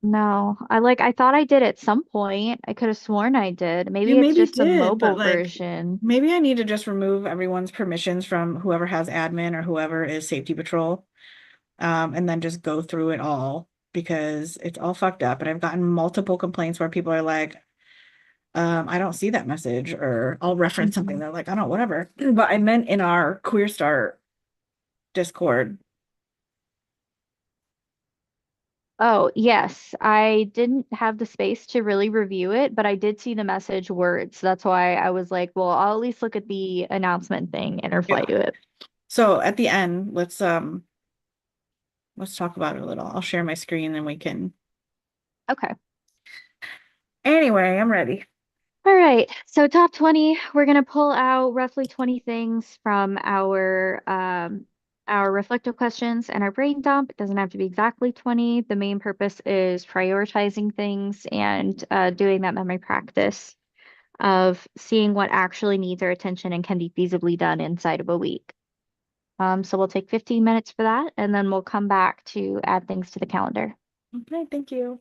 no. I thought I did at some point. I could have sworn I did. You Maybe it's maybe just the did, but mobile like version. maybe I need to just remove everyone's permissions from whoever has admin or whoever is safety patrol, and then just go through it all because it's all fucked up. And I've gotten multiple complaints where people are like, I don't see that message, or I'll reference something. Hmm. They're like, I don't, whatever. But I meant in our Queer Start Discord. Oh, yes. I didn't have the space to really review it, but I did see the message words. That's why I was like, well, I'll at least look at the announcement thing and reply Yeah. to it. So at the end, let's talk about it a little. I'll share my screen and we can. Okay. Anyway, I'm ready. All right. So top 20, we're going to pull out roughly 20 things from our reflective questions and our brain dump. It doesn't have to be exactly 20. The main purpose is prioritizing things and doing that memory practice of seeing what actually needs our attention and can be feasibly done inside of a week. So we'll take 15 minutes for that, and then we'll come back to add things to the calendar. Okay, thank you.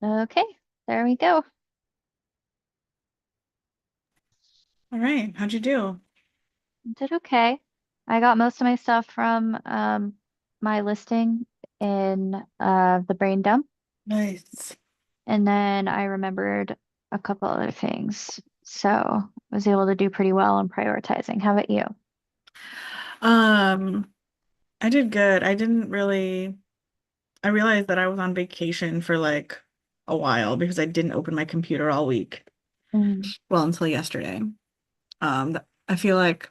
Okay, there we go. All right. How'd you do? Did okay. I got most of my stuff from my listing in the brain dump, Nice. and then I remembered a couple other things. So I was able to do pretty well in prioritizing. How about you? Um, I did good. I realized that I was on vacation for like a while because I didn't open my computer all week. Mm, Well, until yesterday. I feel like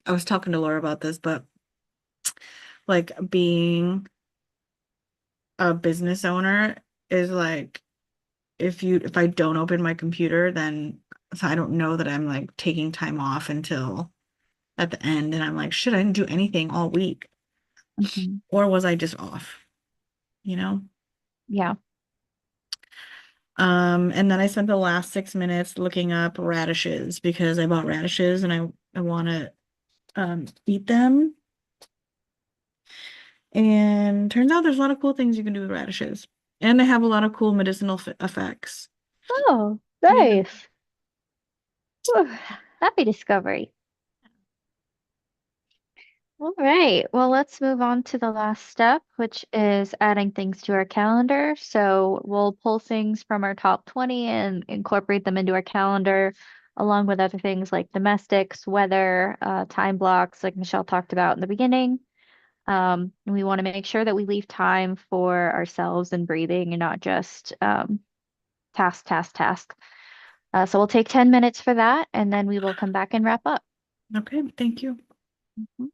I was talking to Laura about this, but like being a business owner is like if I don't open my computer, then so I don't know that I'm like taking time off until at the end and I'm like, shit, I didn't do anything all week. mhm. Or was I just off, you know? Yeah. And then I spent the last 6 minutes looking up radishes because I bought radishes and I want to eat them. And turns out there's a lot of cool things you can do with radishes. And they have a lot of cool medicinal effects. Oh, Yeah. nice. Whew. Happy discovery. All right. Well, let's move on to the last step, which is adding things to our calendar. So we'll pull things from our top 20 and incorporate them into our calendar, along with other things like domestics, weather, time blocks, like Michelle talked about in the beginning. And we want to make sure that we leave time for ourselves and breathing and not just task, task, task. So we'll take 10 minutes for that, and then we will come back and wrap up. Okay, thank you. Mhm.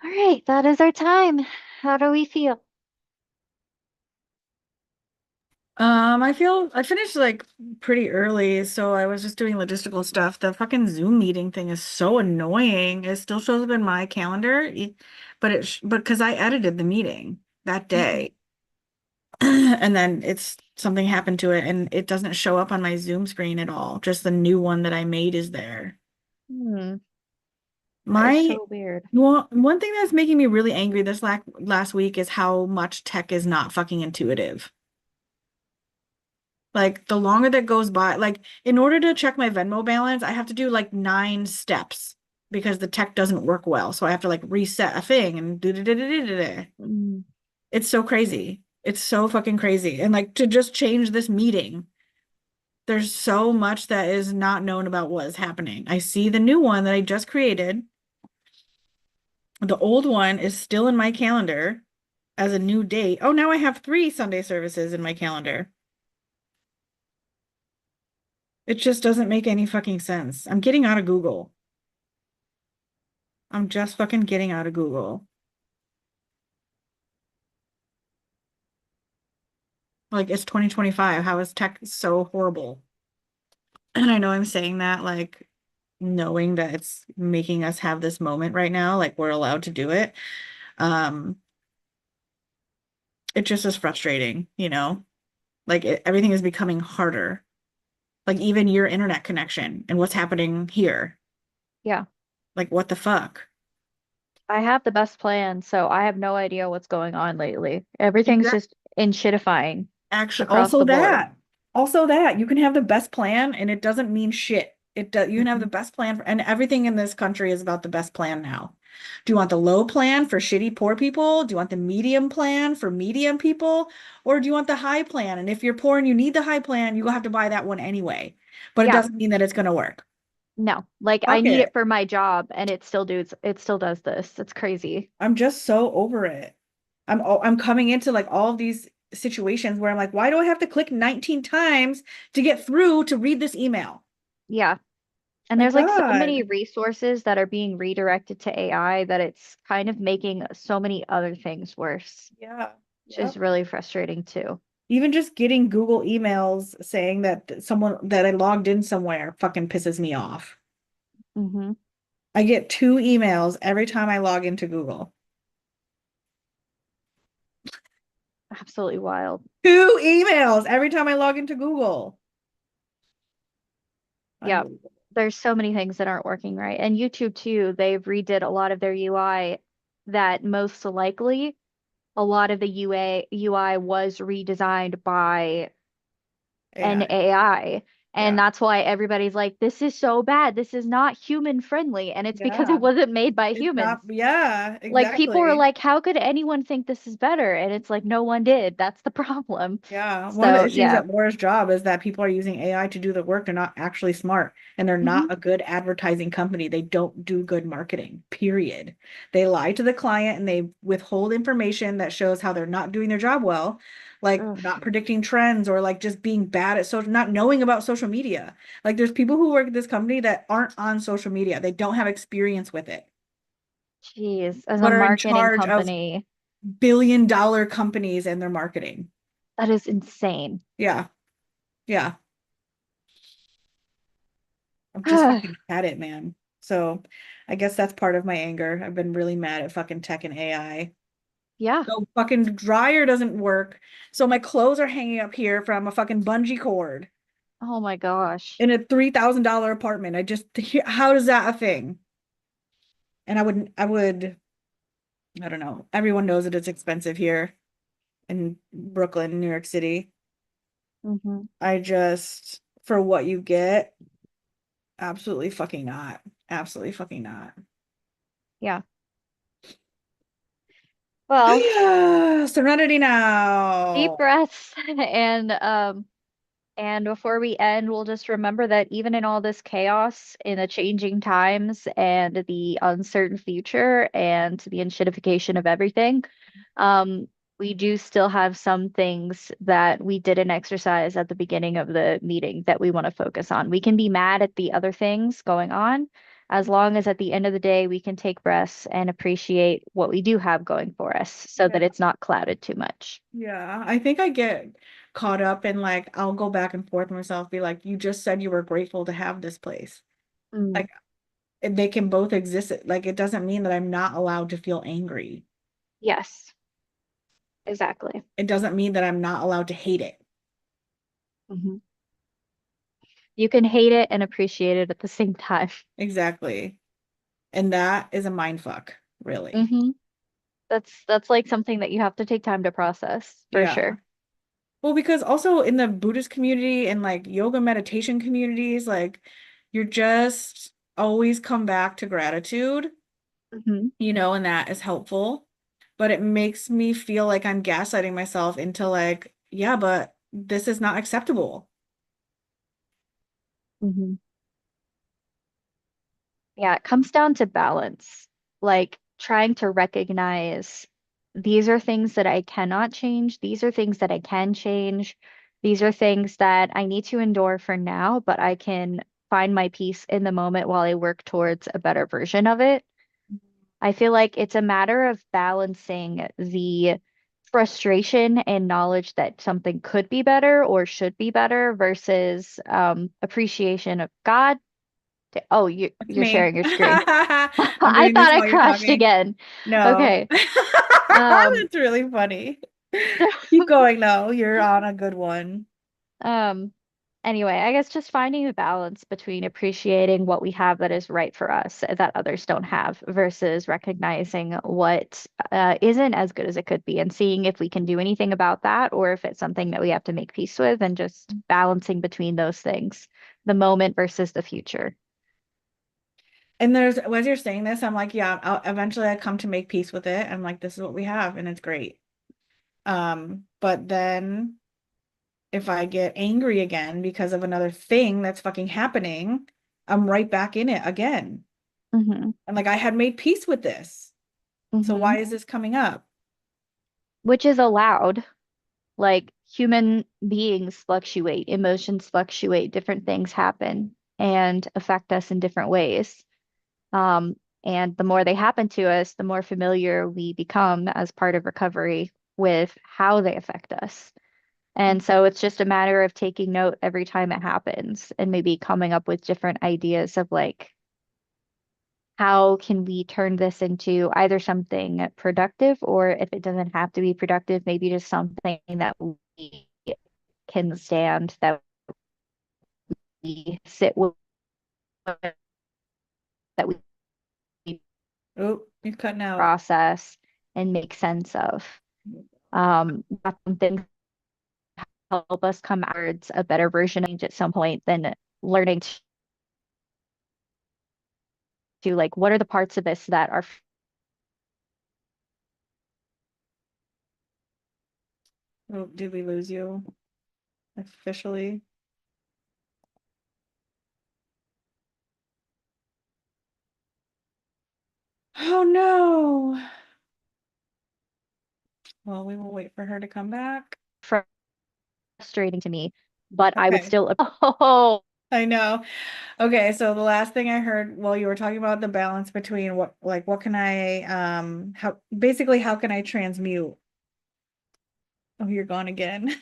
All right, that is our time. How do we feel? I finished like pretty early, so I was just doing logistical stuff. The fucking Zoom meeting thing is so annoying. It still shows up in my calendar, but because I edited the meeting that Mhm. day, and then it's something happened to it, and it doesn't show up on my Zoom screen at all. Just the new one that I made is there. Hmm, that is My so weird. one thing that's making me really angry this last week is how much tech is not fucking intuitive. Like the longer that goes by, like in order to check my Venmo balance, I have to do like 9 steps because the tech doesn't work well. So I have to like reset a thing and do do. Mm, It's so crazy. It's so fucking crazy. And like to just change this meeting, there's so much that is not known about what is happening. I see the new one that I just created. The old one is still in my calendar as a new date. Oh, now I have 3 Sunday services in my calendar. It just doesn't make any fucking sense. I'm getting out of Google. I'm just fucking getting out of Google. Like it's 2025. How is tech so horrible? And I know I'm saying that like knowing that it's making us have this moment right now, like we're allowed to do it. Um, it just is frustrating, you know? Like everything is becoming harder. Like even your internet connection and what's happening here. yeah, Like what the fuck? I have the best plan, so I have no idea what's going on lately. Everything's Exactly. just in shitifying Actually, across the board. also that you can have the best plan and it doesn't mean shit. It does, you can have the Mhm. best plan and everything in this country is about the best plan now. Do you want the low plan for shitty poor people? Do you want the medium plan for medium people? Or do you want the high plan? And if you're poor and you need the high plan, you will have to buy that one anyway. But it Yeah, doesn't mean that it's going to work. no, like I Fuck need it it. for my job, and it still does this. It's crazy. I'm just so over it. I'm coming into like all of these situations where I'm like, why do I have to click 19 times to get through to read this email? Yeah. And My there's like so many God. resources that are being redirected to AI that it's kind of making so many other things worse, Yeah. which is Yep. really frustrating too. Even just getting Google emails saying that someone that I logged in somewhere fucking pisses me off. Hmm. I get 2 emails every time I log into Google. Absolutely wild. 2 emails every time I log into Google. Yeah. Unbelievable. There's so many things that aren't working right. And YouTube too, they've redid a lot of their UI that most likely a lot of the UI was redesigned by an AI. AI. And Yeah. that's why everybody's like, this is so bad. This is not human friendly. And it's because it Yeah. wasn't made by It's not, humans. yeah, Like people are exactly. like, how could anyone think this is better? And it's like, no one did. That's the problem. Yeah, one of the So issues yeah. at Laura's job is that people are using AI to do the work. They're not actually smart, and they're Hmm. not a good advertising company. They don't do good marketing, period. They lie to the client and they withhold information that shows how they're not doing their job well, like Ugh, not predicting trends or like just being bad at social, not knowing about social media. Like there's people who work at this company that aren't on social media. They don't have experience with it, jeez. As a but are in marketing charge of company, billion-dollar companies and their marketing. that is insane. Yeah, yeah. I'm just fucking at it, man. So I guess that's part of my anger. I've been really mad at fucking tech and AI. Yeah. So fucking dryer doesn't work. So my clothes are hanging up here from a fucking bungee cord Oh my gosh. in a $3,000 apartment. I just, how is that a thing? And I don't know. Everyone knows that it's expensive here in Brooklyn, New York City. Hmm. I just, for what you get, absolutely fucking not. Absolutely fucking not. Yeah. Well, Serenity deep now. breaths and before we end, we'll just remember that even in all this chaos, in the changing times and the uncertain future and the enshittification of everything, um, we do still have some things that we didn't exercise at the beginning of the meeting that we want to focus on. We can be mad at the other things going on, as long as at the end of the day we can take breaths and appreciate what we do have going for us so that Yeah. it's not clouded too much. Yeah. I think I get caught up in like, I'll go back and forth with myself, be like, you just said you were grateful to have this place. Mm, Like, they can both exist. Like, it doesn't mean that I'm not allowed to feel angry. yes, exactly. It doesn't mean that I'm not allowed to hate it. Mhm. You can hate it and appreciate it at the same time. Exactly. And that is a mind fuck, really. hmm that's like something that you have to take time to process for Yeah. sure. Well, because also in the Buddhist community and like yoga meditation communities, like you're just always come back to gratitude, hmm and that is helpful. But it makes me feel like I'm gaslighting myself into like, yeah, but this is not acceptable. hmm Yeah, it comes down to balance, like trying to recognize these are things that I cannot change. These are things that I can change. These are things that I need to endure for now, but I can find my peace in the moment while I work towards a better version of it. I feel like it's a matter of balancing the frustration and knowledge that something could be better or should be better versus appreciation of God. Oh, It's you're me. sharing your screen. I'm I doing this thought I while you're crashed talking. again. No. Okay. Um, That's really funny. Keep going though. You're on a good one. um, anyway, I guess just finding a balance between appreciating what we have that is right for us that others don't have versus recognizing what isn't as good as it could be and seeing if we can do anything about that or if it's something that we have to make peace with and just balancing between those things, the moment versus the future. And as you're saying this, I'm like, yeah, eventually I come to make peace with it. I'm like, this is what we have, and it's great. But then if I get angry again because of another thing that's fucking happening, I'm right back in it again. hmm And like I had made peace with this. So hmm why is this coming up? Which is allowed. Like human beings fluctuate, emotions fluctuate, different things happen and affect us in different ways. Um, and the more they happen to us, the more familiar we become as part of recovery with how they affect us. And so it's just a matter of taking note every time it happens and maybe coming up with different ideas of like, how can we turn this into either something productive or if it doesn't have to be productive, maybe just something that we can stand, that we sit with, that we Oh, you're cutting out. process and make sense of. That's something help us come towards a better version of change at some point than learning to like what are the parts of this that are Oh, did we lose you officially? Oh no. Well, we will wait for her to come back. frustrating to me, but I would Okay. still oh I know. Okay, so the last thing I heard while you were talking about the balance between what can I how basically how can I transmute? Oh, you're gone again.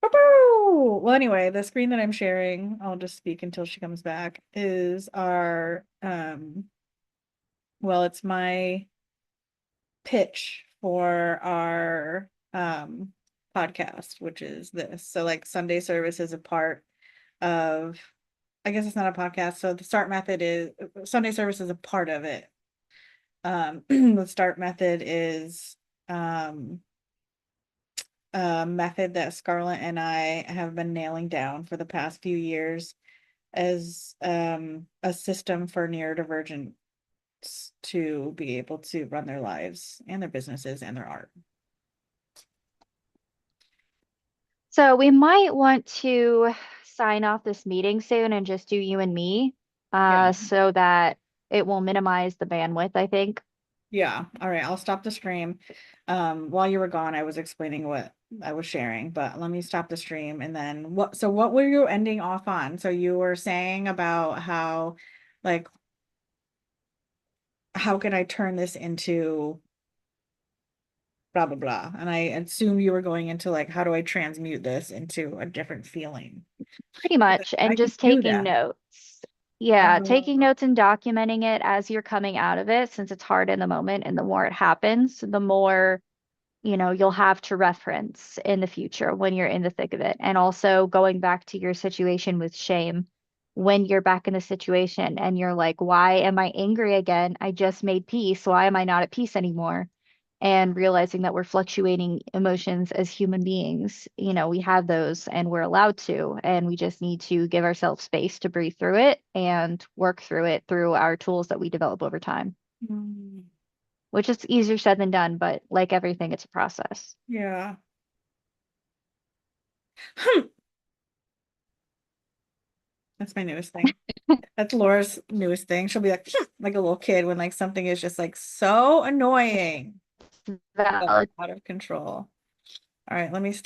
Boo-boo! Well, anyway, the screen that I'm sharing, I'll just speak until she comes back, is our well, it's my pitch for our podcast, which is this. So like Sunday service is a part of, I guess it's not a podcast. So the start method is Sunday service is a part of it. The start method is um a method that Scarlett and I have been nailing down for the past few years as a system for neurodivergents to be able to run their lives and their businesses and their art. so we might want to sign off this meeting soon and just do you and me Yeah. so that it will minimize the bandwidth, I think. Yeah. All right. I'll stop the stream. While you were gone, I was explaining what I was sharing, but let me stop the stream and then so what were you ending off on? So you were saying about how, like, how can I turn this into blah, blah, blah. And I assume you were going into like, how do I transmute this into a different feeling? Pretty much, I and can just do taking that. notes. Yeah, taking Oh, notes and documenting it as you're coming out of it, since it's hard in the moment, and the more it happens, the more, you'll have to reference in the future when you're in the thick of it. And also going back to your situation with shame, when you're back in the situation and you're like, why am I angry again? I just made peace. Why am I not at peace anymore? And realizing that we're fluctuating emotions as human beings, we have those and we're allowed to, and we just need to give ourselves space to breathe through it and work through it through our tools that we develop over time, mm, which is easier said than done, but like everything, it's a process. yeah. That's my newest thing. That's Laura's newest thing. She'll be like, like a little kid when like something is just like so annoying, Valid. out of control. All right, let me stop.